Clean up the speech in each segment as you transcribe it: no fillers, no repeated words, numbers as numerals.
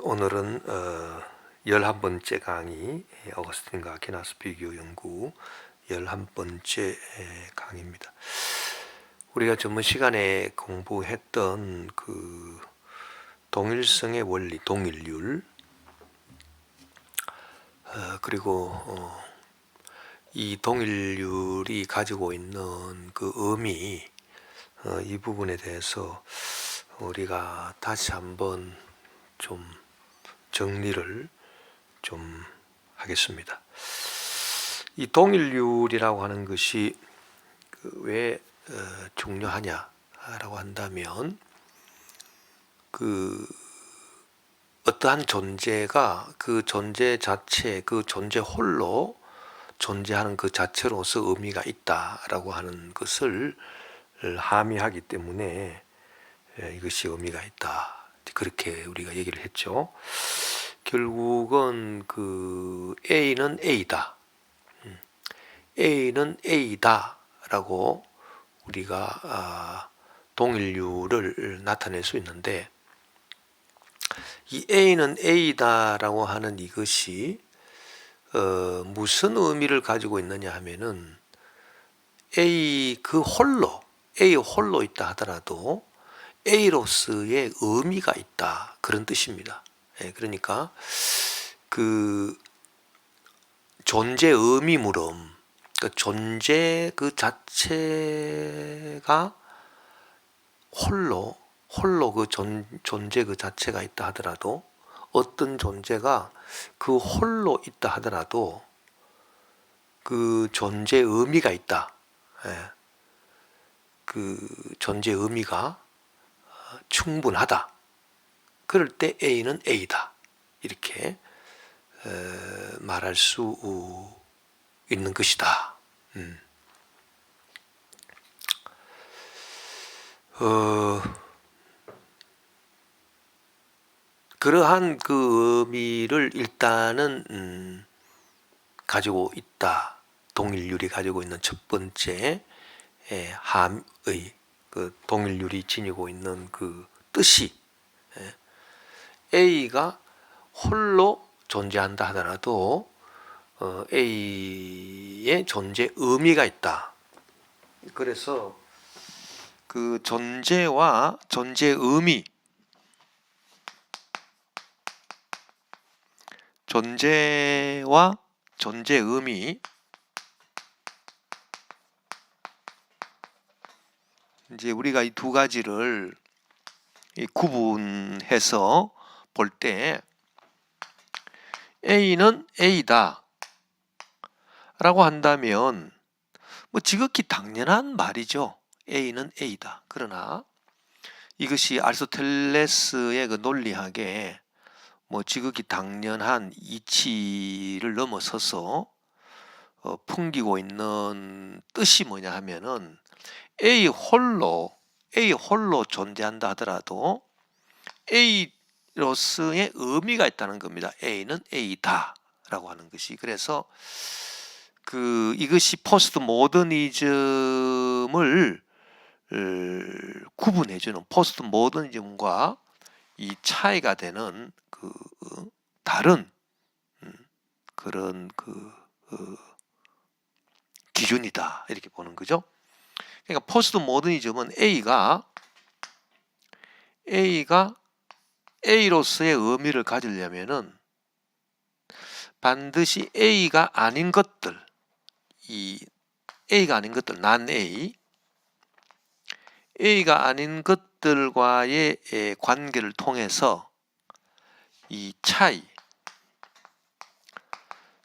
오늘은 11번째 강의, 어거스틴과 아퀴나스 비교 연구 11번째 강의입니다. 우리가 전번 시간에 공부했던 그 동일성의 원리, 동일률, 그리고 이 동일률이 가지고 있는 그 의미, 이 부분에 대해서 우리가 다시 한번 좀 정리를 좀 하겠습니다. 이 동일률이라고 하는 것이 왜 중요하냐라고 한다면, 그 어떠한 존재가 그 존재 자체, 그 존재 홀로 존재하는 그 자체로서 의미가 있다라고 하는 것을 함의하기 때문에 이것이 의미가 있다, 그렇게 우리가 얘기를 했죠. 결국은 그 A는 A다, A는 A다 라고 우리가 동일률을 나타낼 수 있는데, 이 A는 A다 라고 하는 이것이 무슨 의미를 가지고 있느냐 하면은, A 홀로 있다 하더라도 A로서의 의미가 있다, 그런 뜻입니다. 그러니까 그 존재 의미물음, 그 존재 그 자체가 홀로 그 존재 그 자체가 있다 하더라도, 어떤 존재가 그 홀로 있다 하더라도 그 존재 의미가 있다. 그 존재 의미가 충분하다. 그럴 때 A는 A다, 이렇게 말할 수 있는 것이다. 그러한 그 의미를 일단은 가지고 있다. 동일률이 가지고 있는 첫 번째 함의, 그 동일률이 지니고 있는 그 뜻이, A가 홀로 존재한다 하더라도 A의 존재 의미가 있다. 그래서 그 존재와 존재 의미, 존재와 존재 의미, 이제 우리가 이 두 가지를 구분해서 볼 때, A는 A다 라고 한다면 뭐 지극히 당연한 말이죠. A는 A다. 그러나 이것이 아리스토텔레스의 그 논리학에 뭐 지극히 당연한 이치를 넘어서서 풍기고 있는 뜻이 뭐냐 하면은, A 홀로 존재한다 하더라도 A로서의 의미가 있다는 겁니다. A는 A다 라고 하는 것이. 그래서 이것이 포스트 모더니즘을 구분해주는, 포스트 모더니즘과 이 차이가 되는 그 다른 그런 기준이다, 이렇게 보는 거죠. 그러니까 포스트 모더니즘은 A가 A로서의 의미를 가지려면은 반드시 A가 아닌 것들, 난 A가 아닌 것들과의 관계를 통해서 이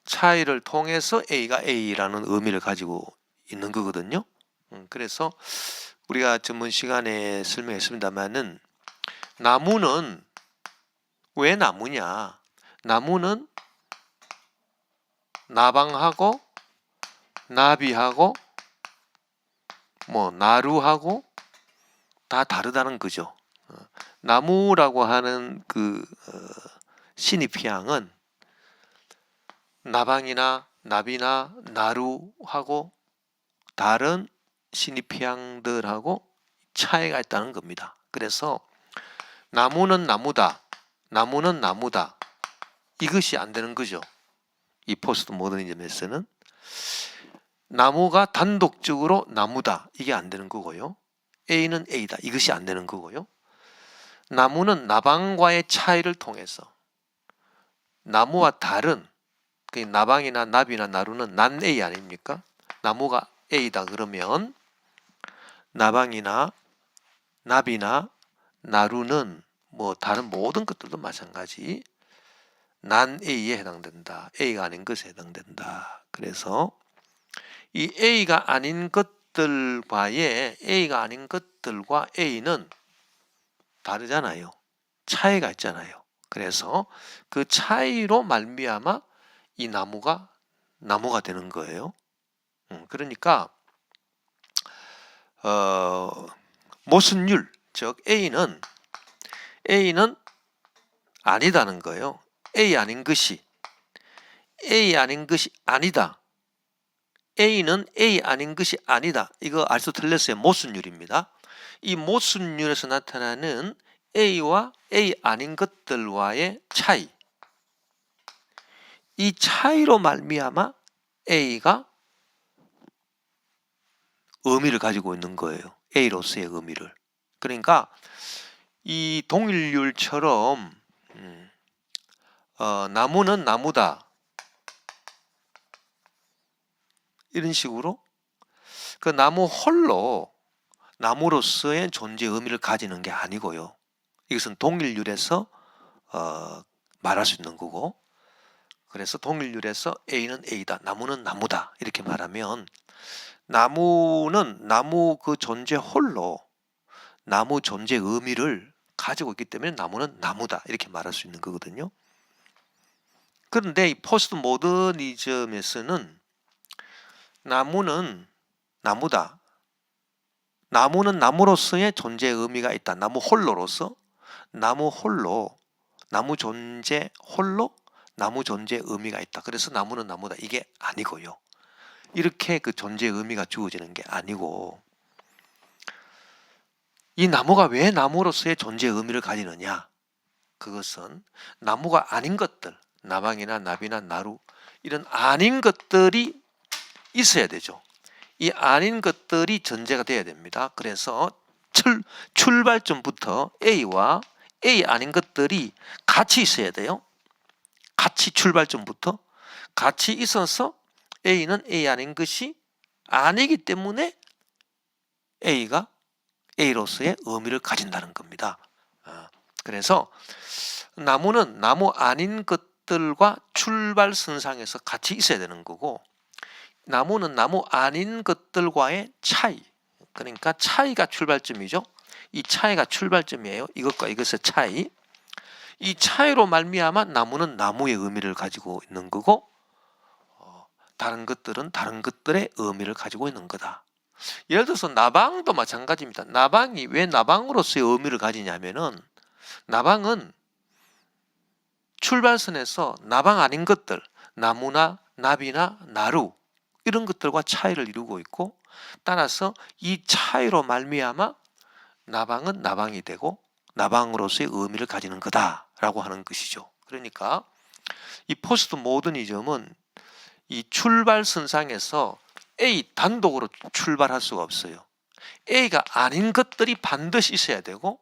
차이를 통해서 A가 A라는 의미를 가지고 있는 거거든요. 그래서 우리가 전번 시간에 설명했습니다만은, 나무는 왜 나무냐? 나무는 나방하고 나비하고 뭐 나루하고 다 다르다는 거죠. 나무라고 하는 그 신입피양은 나방이나 나비나 나루하고 다른 신입피양들하고 차이가 있다는 겁니다. 그래서 나무는 나무다, 나무는 나무다. 이것이 안 되는 거죠. 이 포스트 모더니즘에서는 나무가 단독적으로 나무다. 이게 안 되는 거고요. A는 A다. 이것이 안 되는 거고요. 나무는 나방과의 차이를 통해서 나무와 다른 나방이나 나비나 나루는 난 A 아닙니까? 나무가 A다 그러면 나방이나 나비나 나루는 뭐 다른 모든 것들도 마찬가지 난 A에 해당된다. A가 아닌 것에 해당된다. 그래서 이 A가 아닌 것들과의 A가 아닌 것들과 A는 다르잖아요. 차이가 있잖아요. 그래서 그 차이로 말미암아 이 나무가 되는 거예요. 그러니까 모순율 즉 A는 아니다는 거예요. A 아닌 것이 아니다. A는 A 아닌 것이 아니다. 이거 아리스토텔레스의 모순율입니다. 이 모순율에서 나타나는 A와 A 아닌 것들과의 차이. 이 차이로 말미암아 A가 의미를 가지고 있는 거예요. A로서의 의미를. 그러니까 이 동일률처럼 나무는 나무다. 이런 식으로 그 나무 홀로 나무로서의 존재 의미를 가지는 게 아니고요. 이것은 동일률에서 말할 수 있는 거고 그래서 동일률에서 A는 A다. 나무는 나무다. 이렇게 말하면 나무는 나무 그 존재 홀로 나무 존재 의미를 가지고 있기 때문에 나무는 나무다. 이렇게 말할 수 있는 거거든요. 그런데 이 포스트 모더니즘에서는 나무는 나무다. 나무는 나무로서의 존재 의미가 있다. 나무 홀로로서 나무 존재 홀로 나무 존재 의미가 있다. 그래서 나무는 나무다. 이게 아니고요. 이렇게 그 존재 의미가 주어지는 게 아니고 이 나무가 왜 나무로서의 존재 의미를 가지느냐? 그것은 나무가 아닌 것들, 나방이나 나비나 나루 이런 아닌 것들이 있어야 되죠. 이 아닌 것들이 전제가 돼야 됩니다. 그래서 출발점부터 A와 A 아닌 것들이 같이 있어야 돼요. 같이 출발점부터 같이 있어서 A는 A 아닌 것이 아니기 때문에 A가 A로서의 의미를 가진다는 겁니다. 그래서 나무는 나무 아닌 것들과 출발선상에서 같이 있어야 되는 거고 나무는 나무 아닌 것들과의 차이 그러니까 차이가 출발점이죠. 이 차이가 출발점이에요. 이것과 이것의 차이 이 차이로 말미암아 나무는 나무의 의미를 가지고 있는 거고 다른 것들은 다른 것들의 의미를 가지고 있는 거다. 예를 들어서 나방도 마찬가지입니다. 나방이 왜 나방으로서의 의미를 가지냐면은 나방은 출발선에서 나방 아닌 것들, 나무나 나비나 나루 이런 것들과 차이를 이루고 있고 따라서 이 차이로 말미암아 나방은 나방이 되고 나방으로서의 의미를 가지는 거다라고 하는 것이죠. 그러니까 이 포스트 모더니즘은 이 출발선상에서 A 단독으로 출발할 수가 없어요. A가 아닌 것들이 반드시 있어야 되고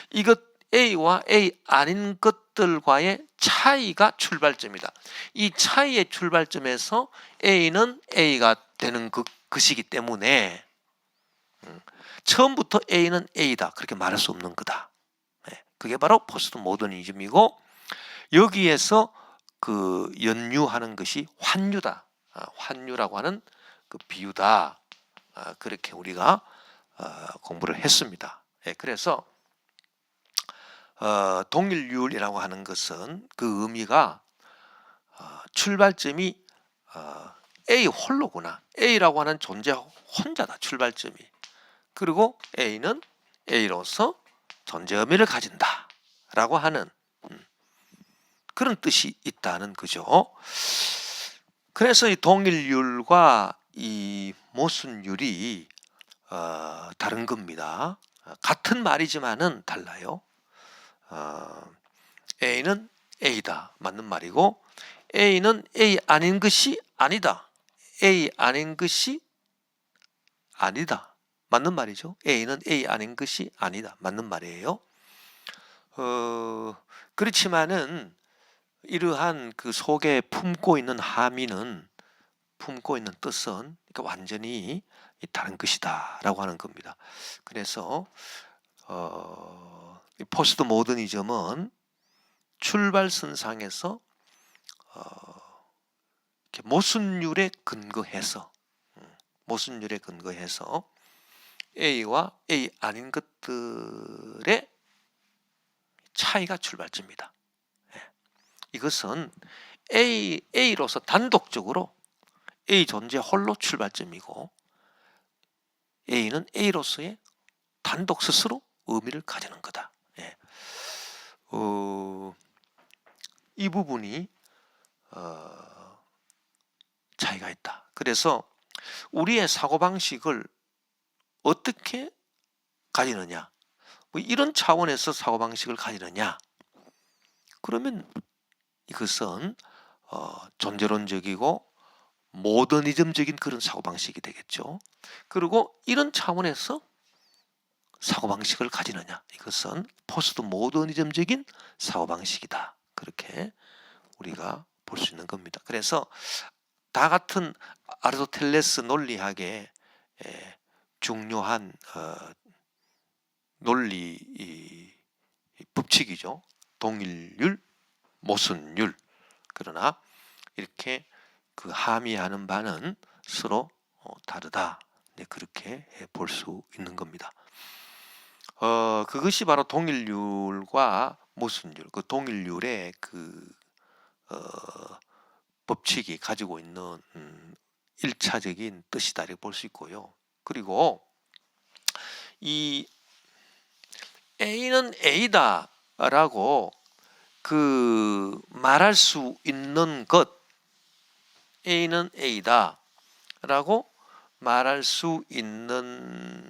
이것 A와 A 아닌 것들과의 차이가 출발점이다. 이 차이의 출발점에서 A는 A가 되는 것이기 때문에 처음부터 A는 A다. 그렇게 말할 수 없는 거다. 그게 바로 포스트 모더니즘이고 여기에서 그 연유하는 것이 환유다. 환유라고 하는 그 비유다. 그렇게 우리가 공부를 했습니다. 그래서 동일률이라고 하는 것은 그 의미가 출발점이 A 홀로구나. A라고 하는 존재 혼자다. 출발점이. 그리고 A는 A로서 존재 의미를 가진다. 라고 하는 그런 뜻이 있다는 거죠. 그래서 이 동일률과 이 모순율이 다른 겁니다. 같은 말이지만은 달라요. A는 A다. 맞는 말이고 A는 A 아닌 것이 아니다. A 아닌 것이 아니다. 맞는 말이죠. A는 A 아닌 것이 아니다. 맞는 말이에요. 그렇지만은 이러한 그 속에 품고 있는 함의는 품고 있는 뜻은 그러니까 완전히 다른 것이다 라고 하는 겁니다. 그래서 포스트 모더니즘은 출발선상에서 모순율에 근거해서 A와 A 아닌 것들의 차이가 출발점이다. 이것은 A로서 단독적으로 A 존재 홀로 출발점이고 A는 A로서의 단독 스스로 의미를 가지는 거다. 이 부분이 차이가 있다. 그래서 우리의 사고방식을 어떻게 가지느냐, 뭐 이런 차원에서 사고방식을 가지느냐, 그러면 이것은 존재론적이고 모더니즘적인 그런 사고방식이 되겠죠. 그리고 이런 차원에서 사고방식을 가지느냐, 이것은 포스트 모더니즘적인 사고방식이다. 그렇게 우리가 볼 수 있는 겁니다. 그래서 다 같은 아리스토텔레스 논리학의 중요한 논리 법칙이죠. 동일률, 모순율. 그러나 이렇게 그 함의하는 바는 서로 다르다. 그렇게 볼 수 있는 겁니다. 그것이 바로 동일률과 모순율, 그 동일률의 그 법칙이 가지고 있는 1차적인 뜻이다 이렇게 볼 수 있고요. 그리고 이 A는 A다 라고 그 말할 수 있는 것, A는 A다 라고 말할 수 있는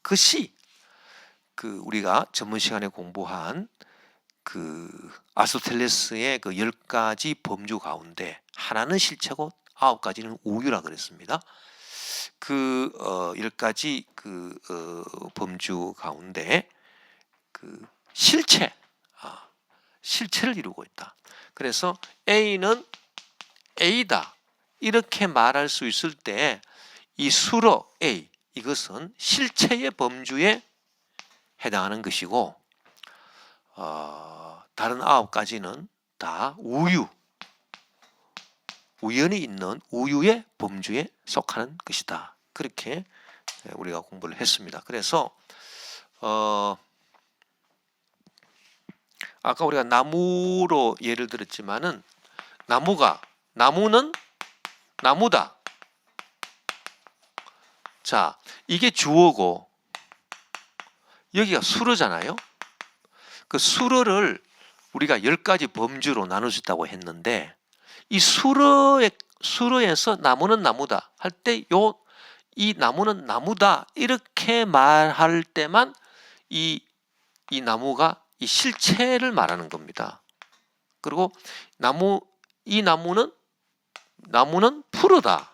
것이 그 우리가 전문 시간에 공부한 그 아리스토텔레스의 그 10가지 범주 가운데 하나는 실체고 9가지는 우유라 그랬습니다. 그 10가지 그 범주 가운데 그 실체를 이루고 있다. 그래서 A는 A다 이렇게 말할 수 있을 때 이 수로 A 이것은 실체의 범주에 해당하는 것이고 다른 9가지는 다 우연히 있는 우유의 범주에 속하는 것이다. 그렇게 우리가 공부를 했습니다. 그래서 아까 우리가 나무로 예를 들었지만은 나무는 나무다. 자, 이게 주어고 여기가 수로잖아요. 그 수로를 우리가 10가지 범주로 나눌 수 있다고 했는데 이 수로에서 나무는 나무다 할 때 이 나무는 나무다 이렇게 말할 때만 이 나무가 이 실체를 말하는 겁니다. 그리고 이 나무는 푸르다.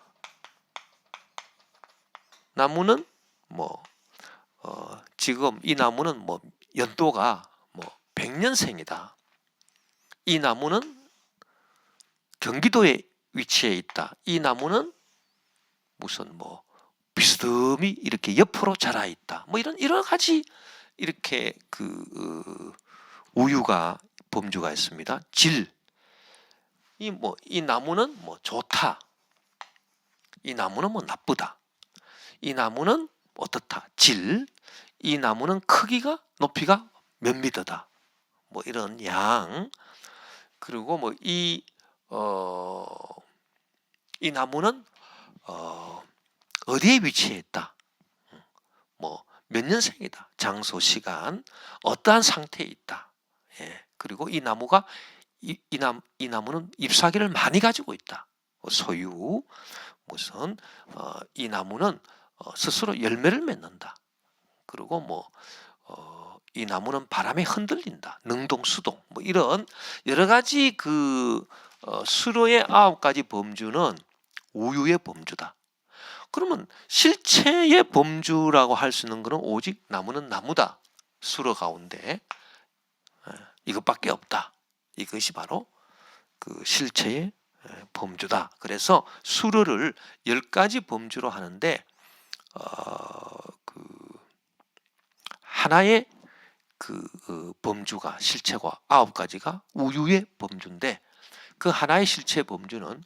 나무는 지금 이 나무는 연도가 100년생이다. 이 나무는 경기도에 위치해 있다. 이 나무는 무슨 비스듬히 이렇게 옆으로 자라 있다. 이런 여러 가지 이렇게 그 우유가 범주가 있습니다. 질. 이 나무는 좋다. 이 나무는 나쁘다. 이 나무는 어떻다. 질. 이 나무는 크기가 높이가 몇 미터다. 이런 양. 그리고 이 나무는 어디에 위치해 있다. 몇 년생이다. 장소, 시간, 어떠한 상태에 있다. 그리고 이 나무가 이 나무는 잎사귀를 많이 가지고 있다. 소유. 무슨 이 나무는 스스로 열매를 맺는다. 그리고 이 나무는 바람에 흔들린다. 능동, 수동 뭐 이런 여러 가지 수로의 9가지 범주는 우유의 범주다. 그러면 실체의 범주라고 할 수 있는 것은 오직 나무는 나무다. 수로 가운데 이것밖에 없다. 이것이 바로 그 실체의 범주다. 그래서 수로를 10가지 범주로 하는데 하나의 범주가 실체가 9가지가 우유의 범주인데 그 하나의 실체 범주는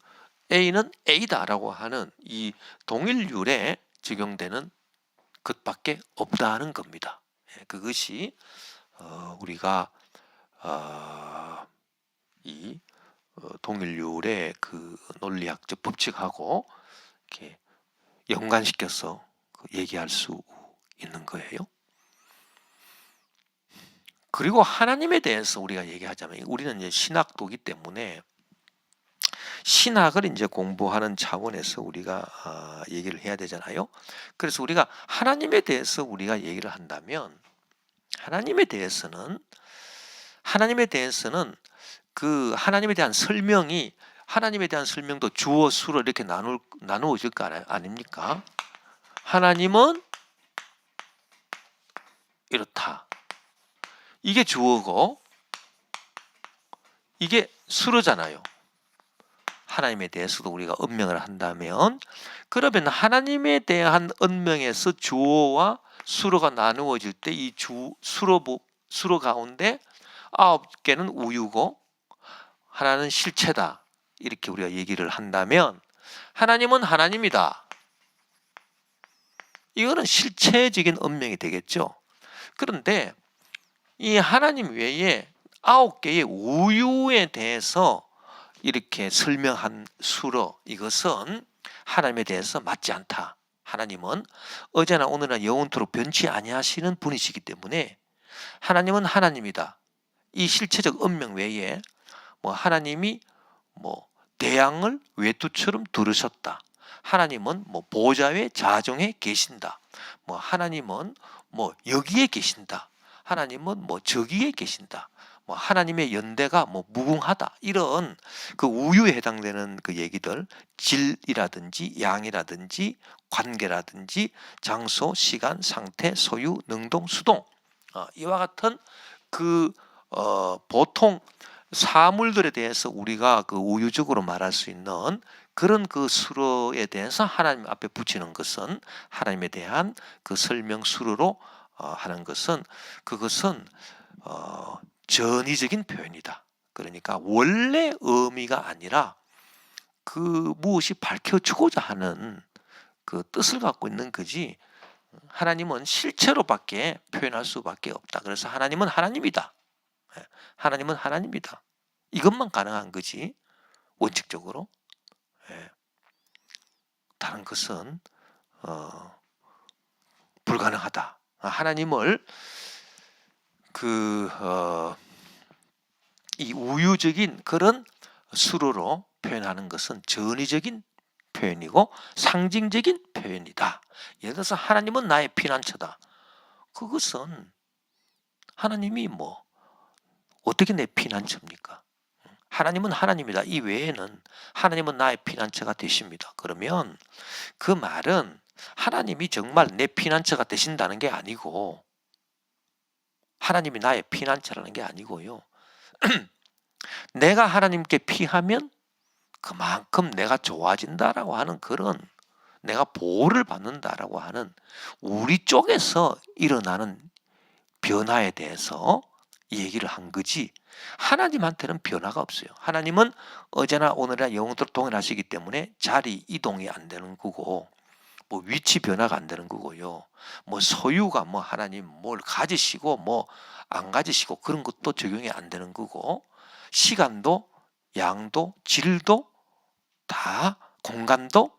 A는 A다라고 하는 이 동일률에 적용되는 것밖에 없다는 겁니다. 그것이 우리가 이 동일률의 그 논리학적 법칙하고 이렇게 연관시켜서 얘기할 수 있는 거예요. 그리고 하나님에 대해서 우리가 얘기하자면 우리는 이제 신학도기 때문에 신학을 이제 공부하는 차원에서 우리가 얘기를 해야 되잖아요. 그래서 우리가 하나님에 대해서 우리가 얘기를 한다면 하나님에 대해서는 그 하나님에 대한 설명이 하나님에 대한 설명도 주어 수로 이렇게 나누어질 거 아닙니까? 하나님은 이렇다. 이게 주어고 이게 수로잖아요. 하나님에 대해서도 우리가 언명을 한다면 그러면 하나님에 대한 언명에서 주어와 수로가 나누어질 때 이 수로 가운데 9개는 우유고 하나는 실체다. 이렇게 우리가 얘기를 한다면 하나님은 하나님이다. 이거는 실체적인 언명이 되겠죠. 그런데 이 하나님 외에 9개의 우유에 대해서 이렇게 설명한 수로 이것은 하나님에 대해서 맞지 않다. 하나님은 어제나 오늘나 영원토록 변치 아니하시는 분이시기 때문에 하나님은 하나님이다. 이 실체적 언명 외에 하나님이 대양을 외투처럼 두르셨다. 하나님은 보좌의 자정에 계신다. 하나님은 여기에 계신다. 하나님은 저기에 계신다. 하나님의 연대가 무궁하다. 이런 그 우유에 해당되는 그 얘기들, 질이라든지 양이라든지 관계라든지 장소, 시간, 상태, 소유, 능동, 수동 이와 같은 보통 사물들에 대해서 우리가 그 우유적으로 말할 수 있는 그런 그 수로에 대해서 하나님 앞에 붙이는 것은 하나님에 대한 그 설명 수로로 하는 것은 그것은 전위적인 표현이다. 그러니까 원래 의미가 아니라 그 무엇이 밝혀주고자 하는 그 뜻을 갖고 있는 거지 하나님은 실체로밖에 표현할 수밖에 없다. 그래서 하나님은 하나님이다. 하나님은 하나님이다. 이것만 가능한 거지 원칙적으로 다른 것은 불가능하다. 하나님을 이 우유적인 그런 수로로 표현하는 것은 전위적인 표현이고 상징적인 표현이다. 예를 들어서 하나님은 나의 피난처다. 그것은 하나님이 어떻게 내 피난처입니까? 하나님은 하나님이다. 이 외에는 하나님은 나의 피난처가 되십니다. 그러면 그 말은 하나님이 정말 내 피난처가 되신다는 게 아니고 하나님이 나의 피난처라는 게 아니고요. 내가 하나님께 피하면 그만큼 내가 좋아진다라고 하는 그런 내가 보호를 받는다라고 하는 우리 쪽에서 일어나는 변화에 대해서 얘기를 한 거지 하나님한테는 변화가 없어요. 하나님은 어제나 오늘이나 영원토록 동일하시기 때문에 자리 이동이 안 되는 거고 위치 변화가 안 되는 거고요. 소유가 하나님 뭘 가지시고 안 가지시고 그런 것도 적용이 안 되는 거고 시간도 양도 질도 다 공간도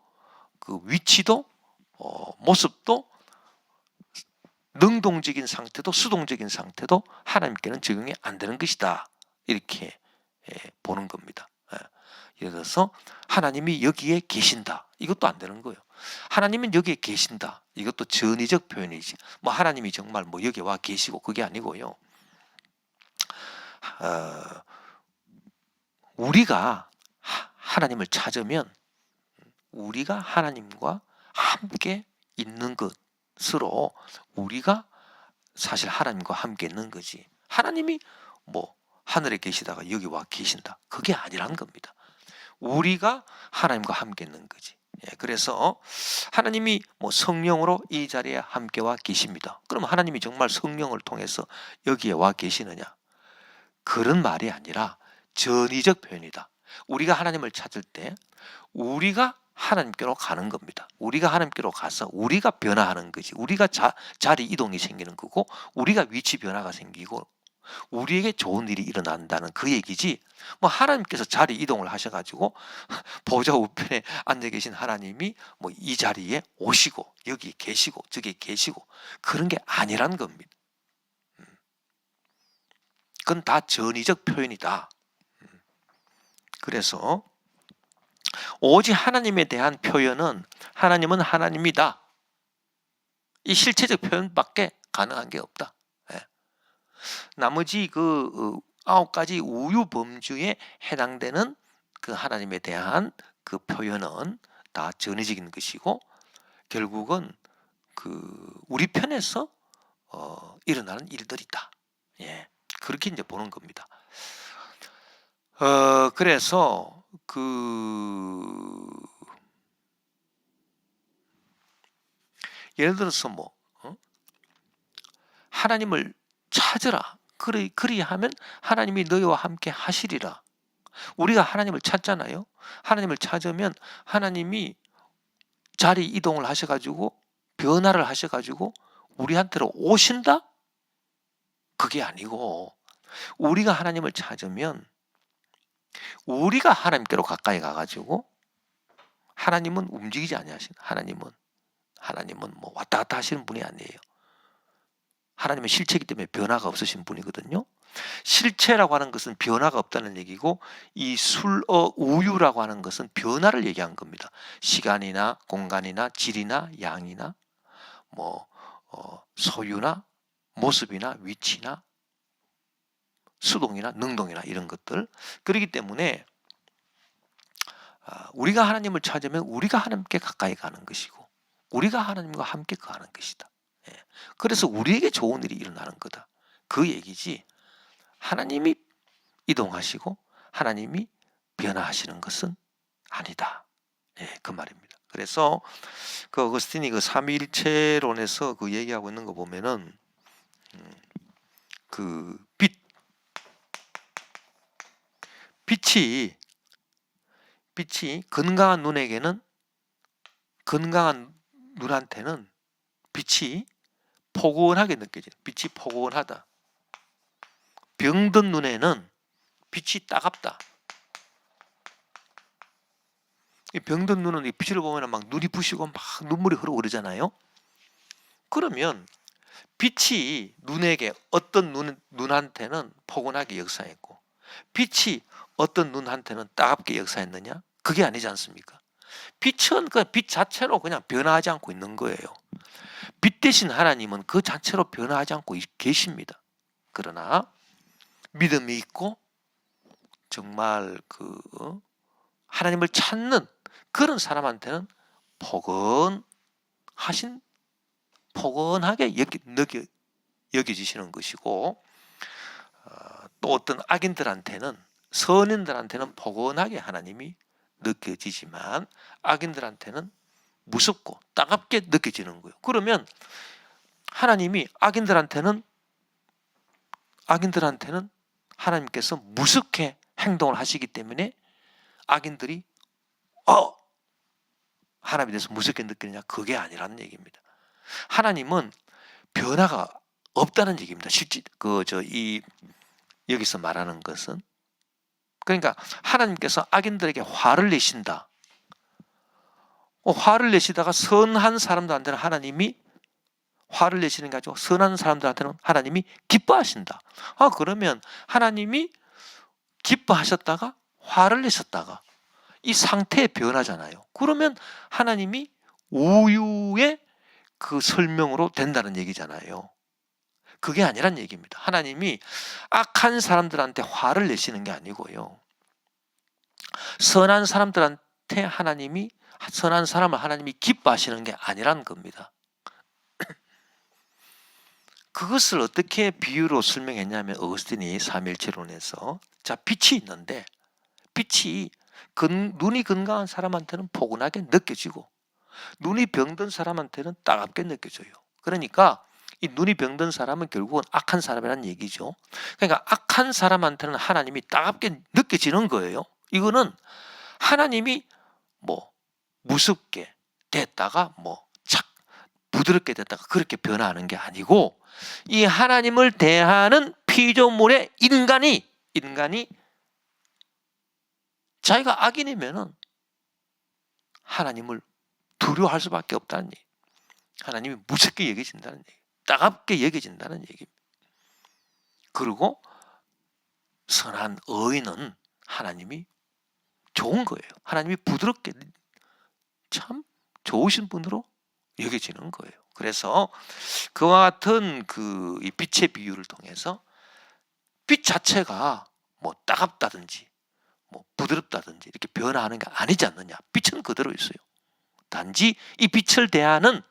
그 위치도 모습도 능동적인 상태도 수동적인 상태도 하나님께는 적용이 안 되는 것이다. 이렇게 보는 겁니다. 예를 들어서 하나님이 여기에 계신다. 이것도 안 되는 거예요. 하나님은 여기에 계신다. 이것도 전의적 표현이지. 뭐 하나님이 정말 뭐 여기 와 계시고 그게 아니고요. 우리가 하나님을 찾으면 우리가 하나님과 함께 있는 것으로 우리가 사실 하나님과 함께 있는 거지. 하나님이 뭐 하늘에 계시다가 여기 와 계신다. 그게 아니란 겁니다. 우리가 하나님과 함께 있는 거지. 그래서 하나님이 뭐 성령으로 이 자리에 함께 와 계십니다. 그럼 하나님이 정말 성령을 통해서 여기에 와 계시느냐? 그런 말이 아니라 전의적 표현이다. 우리가 하나님을 찾을 때 우리가 하나님께로 가는 겁니다. 우리가 하나님께로 가서 우리가 변화하는 거지. 우리가 자리 이동이 생기는 거고 우리가 위치 변화가 생기고 우리에게 좋은 일이 일어난다는 그 얘기지. 뭐 하나님께서 자리 이동을 하셔가지고 보좌 우편에 앉아 계신 하나님이 뭐 이 자리에 오시고 여기 계시고 저기 계시고 그런 게 아니란 겁니다. 그건 다 전의적 표현이다. 그래서 오직 하나님에 대한 표현은 하나님은 하나님이다. 이 실체적 표현밖에 가능한 게 없다. 나머지 그 9가지 우유 범주에 해당되는 그 하나님에 대한 그 표현은 다 전의적인 것이고 결국은 그 우리 편에서 일어나는 일들이다. 그렇게 이제 보는 겁니다. 그래서 예를 들어서 뭐 하나님을 찾으라. 그리하면 하나님이 너희와 함께 하시리라. 우리가 하나님을 찾잖아요. 하나님을 찾으면 하나님이 자리 이동을 하셔가지고 변화를 하셔가지고 우리한테로 오신다? 그게 아니고 우리가 하나님을 찾으면 우리가 하나님께로 가까이 가가지고 하나님은 움직이지 아니하시는 하나님은 뭐 왔다 갔다 하시는 분이 아니에요. 하나님은 실체이기 때문에 변화가 없으신 분이거든요. 실체라고 하는 것은 변화가 없다는 얘기고 이 우유라고 하는 것은 변화를 얘기한 겁니다. 시간이나 공간이나 질이나 양이나 뭐 소유나 모습이나 위치나 수동이나 능동이나 이런 것들. 그렇기 때문에 우리가 하나님을 찾으면 우리가 하나님께 가까이 가는 것이고 우리가 하나님과 함께 가는 것이다. 그래서 우리에게 좋은 일이 일어나는 거다. 그 얘기지. 하나님이 이동하시고 하나님이 변화하시는 것은 아니다. 그 말입니다. 그래서 그 어거스틴이 그 삼위일체론에서 그 얘기하고 있는 거 보면은 그 빛이 건강한 눈한테는 빛이 포근하게 느껴져요. 빛이 포근하다. 병든 눈에는 빛이 따갑다. 이 병든 눈은 이 빛을 보면 막 눈이 부시고 막 눈물이 흐르고 그러잖아요. 그러면 빛이 눈에게 어떤 눈한테는 포근하게 역사했고 빛이 어떤 눈한테는 따갑게 역사했느냐? 그게 아니지 않습니까? 빛은 그 빛 자체로 그냥 변화하지 않고 있는 거예요. 빛 대신 하나님은 그 자체로 변화하지 않고 계십니다. 그러나 믿음이 있고 정말 하나님을 찾는 그런 사람한테는 포근하게 여겨지시는 것이고 또 어떤 악인들한테는 선인들한테는 포근하게 하나님이 느껴지지만 악인들한테는 무섭고 따갑게 느껴지는 거예요. 그러면 하나님이 악인들한테는 하나님께서 무섭게 행동을 하시기 때문에 악인들이 하나님에 대해서 무섭게 느끼느냐? 그게 아니라는 얘기입니다. 하나님은 변화가 없다는 얘기입니다. 실제 여기서 말하는 것은 그러니까 하나님께서 악인들에게 화를 내신다. 화를 내시다가 선한 사람들한테는 하나님이 화를 내시는 게 아니고 선한 사람들한테는 하나님이 기뻐하신다. 그러면 하나님이 기뻐하셨다가 화를 내셨다가 이 상태의 변화잖아요. 그러면 하나님이 우유의 그 설명으로 된다는 얘기잖아요. 그게 아니란 얘기입니다. 하나님이 악한 사람들한테 화를 내시는 게 아니고요. 선한 사람들한테 선한 사람을 하나님이 기뻐하시는 게 아니란 겁니다. 그것을 어떻게 비유로 설명했냐면 어거스틴이 삼위일체론에서 자, 빛이 있는데 빛이 눈이 건강한 사람한테는 포근하게 느껴지고 눈이 병든 사람한테는 따갑게 느껴져요. 그러니까 이 눈이 병든 사람은 결국은 악한 사람이라는 얘기죠. 그러니까 악한 사람한테는 하나님이 따갑게 느껴지는 거예요. 이거는 하나님이 뭐 무섭게 됐다가 뭐 착 부드럽게 됐다가 그렇게 변화하는 게 아니고 이 하나님을 대하는 피조물의 인간이 자기가 악인이면은 하나님을 두려워할 수밖에 없다는 얘기. 하나님이 무섭게 여겨진다는 얘기. 따갑게 여겨진다는 얘기입니다. 그리고 선한 의인은 하나님이 좋은 거예요. 하나님이 부드럽게 참 좋으신 분으로 여겨지는 거예요. 그래서 그와 같은 이 빛의 비유를 통해서 빛 자체가 뭐 따갑다든지 뭐 부드럽다든지 이렇게 변화하는 게 아니지 않느냐. 빛은 그대로 있어요. 단지 이 빛을 대하는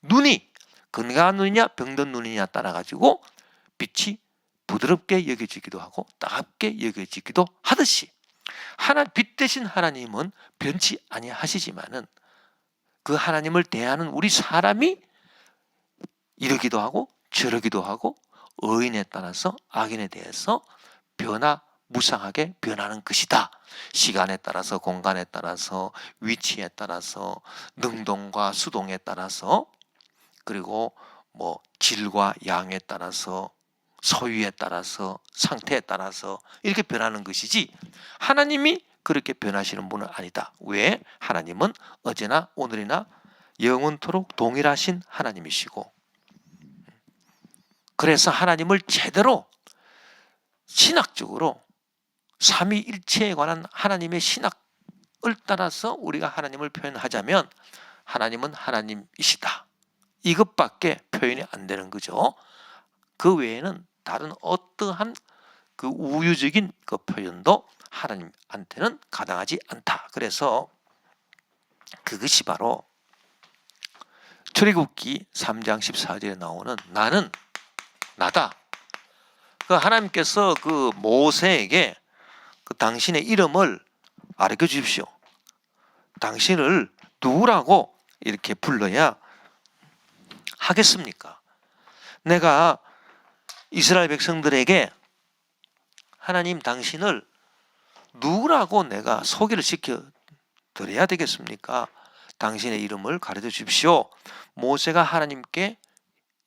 눈이 건강한 눈이냐 병든 눈이냐 따라 가지고 빛이 부드럽게 여겨지기도 하고 따갑게 여겨지기도 하듯이 빛 대신 하나님은 변치 아니하시지만은 그 하나님을 대하는 우리 사람이 이러기도 하고 저러기도 하고 의인에 따라서 악인에 대해서 무상하게 변하는 것이다. 시간에 따라서 공간에 따라서 위치에 따라서 능동과 수동에 따라서 그리고 뭐 질과 양에 따라서 소유에 따라서 상태에 따라서 이렇게 변하는 것이지 하나님이 그렇게 변하시는 분은 아니다. 왜? 하나님은 어제나 오늘이나 영원토록 동일하신 하나님이시고 그래서 하나님을 제대로 신학적으로 삼위일체에 관한 하나님의 신학을 따라서 우리가 하나님을 표현하자면 하나님은 하나님이시다. 이것밖에 표현이 안 되는 거죠. 그 외에는 다른 어떠한 그 우유적인 그 표현도 하나님한테는 가당하지 않다. 그래서 그것이 바로 출애굽기 3장 14절에 나오는 나는 나다. 그 하나님께서 그 모세에게 그 당신의 이름을 알려 주십시오. 당신을 누구라고 이렇게 불러야 하겠습니까? 내가 이스라엘 백성들에게 하나님 당신을 누구라고 내가 소개를 시켜 드려야 되겠습니까? 당신의 이름을 가르쳐 주십시오. 모세가 하나님께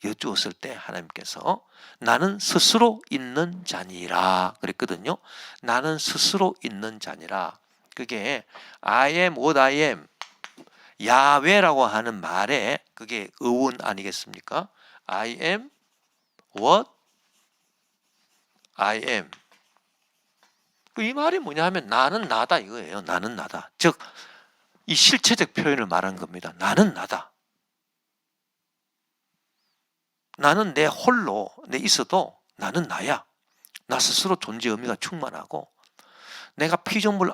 여쭈었을 때 하나님께서 나는 스스로 있는 자니라 그랬거든요. 나는 스스로 있는 자니라. 그게 I am what I am 야훼라고 하는 말에 그게 어원 아니겠습니까? I am what I am. 이 말이 뭐냐 하면 나는 나다 이거예요. 나는 나다. 즉 이 실체적 표현을 말한 겁니다. 나는 나다. 나는 내 홀로 내 있어도 나는 나야. 나 스스로 존재 의미가 충만하고 내가 피조물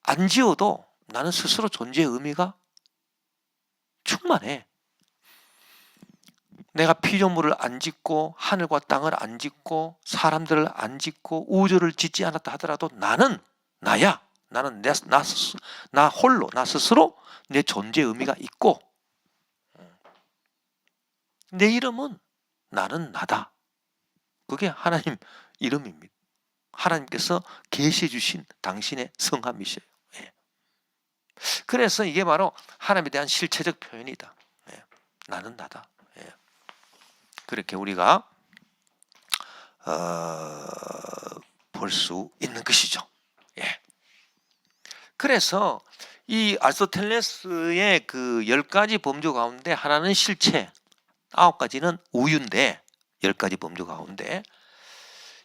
안 지어도 나는 스스로 존재 의미가 충만해. 내가 피조물을 안 짓고 하늘과 땅을 안 짓고 사람들을 안 짓고 우주를 짓지 않았다 하더라도 나는 나야. 나는 나 홀로 나 스스로 내 존재 의미가 있고 내 이름은 나는 나다. 그게 하나님 이름입니다. 하나님께서 계시해 주신 당신의 성함이셔요. 예. 그래서 이게 바로 하나님에 대한 실체적 표현이다. 예. 나는 나다. 예. 그렇게 우리가 볼 수 있는 것이죠. 예. 그래서 이 아리스토텔레스의 그 10가지 범주 가운데 하나는 실체, 9가지는 우유인데 10가지 범주 가운데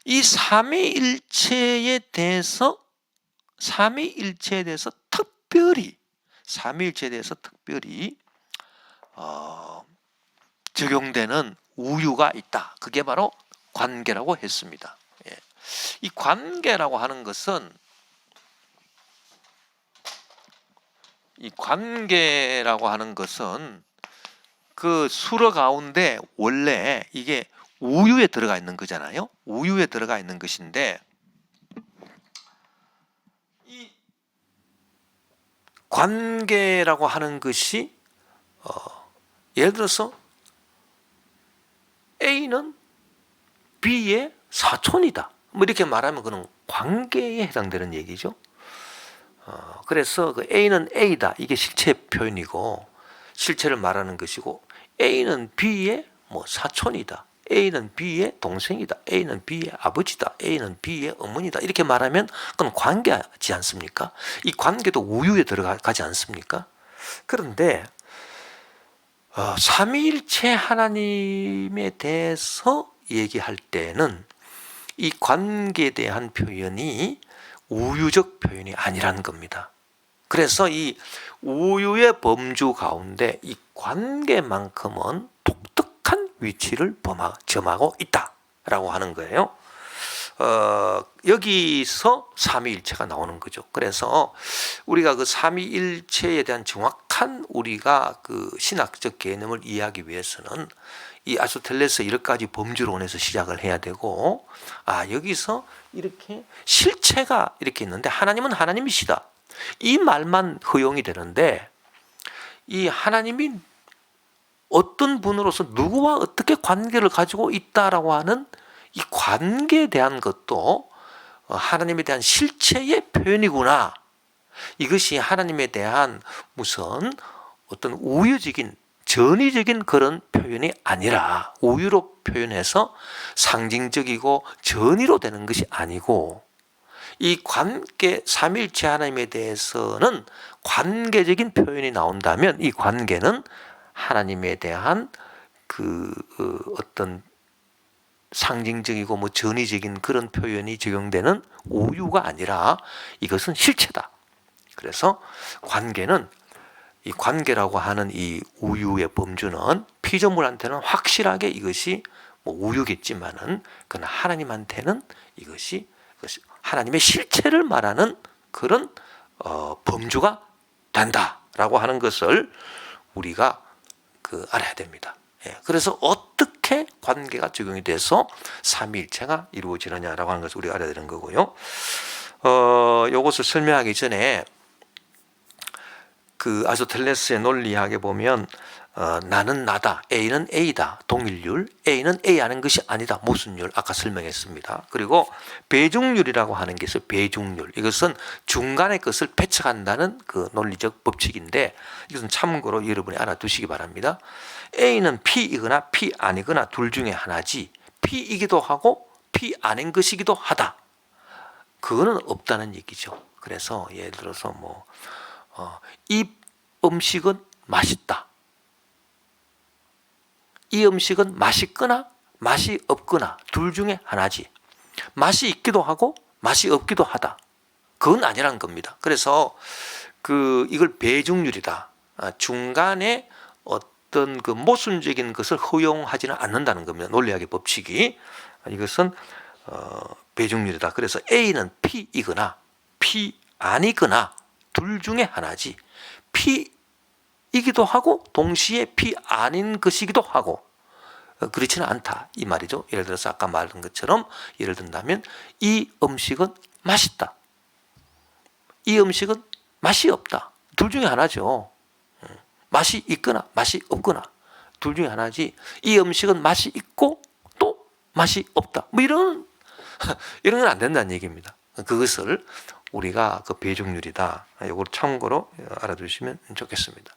이 삼위일체에 대해서 특별히 적용되는 우유가 있다. 그게 바로 관계라고 했습니다. 예. 이 관계라고 하는 것은 그 수러 가운데 원래 이게 우유에 들어가 있는 거잖아요. 우유에 들어가 있는 것인데 이 관계라고 하는 것이 예를 들어서 A는 B의 사촌이다. 뭐 이렇게 말하면 그는 관계에 해당되는 얘기죠. 그래서 그 A는 A다. 이게 실체 표현이고 실체를 말하는 것이고 A는 B의 뭐 사촌이다. A는 B의 동생이다. A는 B의 아버지다. A는 B의 어머니다. 이렇게 말하면 그건 관계지 않습니까? 이 관계도 우유에 들어가지 않습니까? 그런데 삼위일체 하나님에 대해서 얘기할 때는 이 관계에 대한 표현이 우유적 표현이 아니라는 겁니다. 그래서 이 우유의 범주 가운데 이 관계만큼은 독특한 위치를 점하고 있다라고 하는 거예요. 여기서 삼위일체가 나오는 거죠. 그래서 우리가 그 삼위일체에 대한 정확한 우리가 그 신학적 개념을 이해하기 위해서는 이 아리스토텔레스의 여러 가지 범주론에서 시작을 해야 되고, 여기서 이렇게 실체가 이렇게 있는데 하나님은 하나님이시다. 이 말만 허용이 되는데 이 하나님이 어떤 분으로서 누구와 어떻게 관계를 가지고 있다라고 하는 이 관계에 대한 것도 하나님에 대한 실체의 표현이구나. 이것이 하나님에 대한 무슨 어떤 우유적인 전위적인 그런 표현이 아니라 우유로 표현해서 상징적이고 전위로 되는 것이 아니고 이 관계 삼위일체 하나님에 대해서는 관계적인 표현이 나온다면 이 관계는 하나님에 대한 그 어떤 상징적이고 뭐 전위적인 그런 표현이 적용되는 우유가 아니라 이것은 실체다. 그래서 관계는 이 관계라고 하는 이 우유의 범주는 피조물한테는 확실하게 이것이 뭐 우유겠지만은 그러나 하나님한테는 이것이 하나님의 실체를 말하는 그런 범주가 된다라고 하는 것을 우리가 알아야 됩니다. 그래서 어떻게 관계가 적용이 돼서 삼위일체가 이루어지느냐라고 하는 것을 우리가 알아야 되는 거고요. 이것을 설명하기 전에 그 아리스토텔레스의 논리학에 보면 나는 나다, A는 A다, 동일률, A는 A 하는 것이 아니다, 모순율 아까 설명했습니다. 그리고 배중률이라고 하는 게 있어요. 배중률. 이것은 중간의 것을 배척한다는 그 논리적 법칙인데 이것은 참고로 여러분이 알아두시기 바랍니다. A는 P이거나 P 아니거나 둘 중에 하나지 P이기도 하고 P 아닌 것이기도 하다. 그거는 없다는 얘기죠. 그래서 예를 들어서 이 음식은 맛있다. 이 음식은 맛있거나 맛이 없거나 둘 중에 하나지. 맛이 있기도 하고 맛이 없기도 하다. 그건 아니라는 겁니다. 그래서 이걸 배중률이다. 중간에 어떤 그 모순적인 것을 허용하지는 않는다는 겁니다. 논리학의 법칙이. 이것은 배중률이다. 그래서 A는 P이거나 P 아니거나 둘 중에 하나지. P이기도 하고 동시에 P 아닌 것이기도 하고 그렇지는 않다 이 말이죠. 예를 들어서 아까 말한 것처럼 예를 든다면 이 음식은 맛있다. 이 음식은 맛이 없다. 둘 중에 하나죠. 맛이 있거나 맛이 없거나 둘 중에 하나지. 이 음식은 맛이 있고 또 맛이 없다. 뭐 이런 건 안 된다는 얘기입니다. 그것을 우리가 그 배중률이다. 이걸 참고로 알아두시면 좋겠습니다.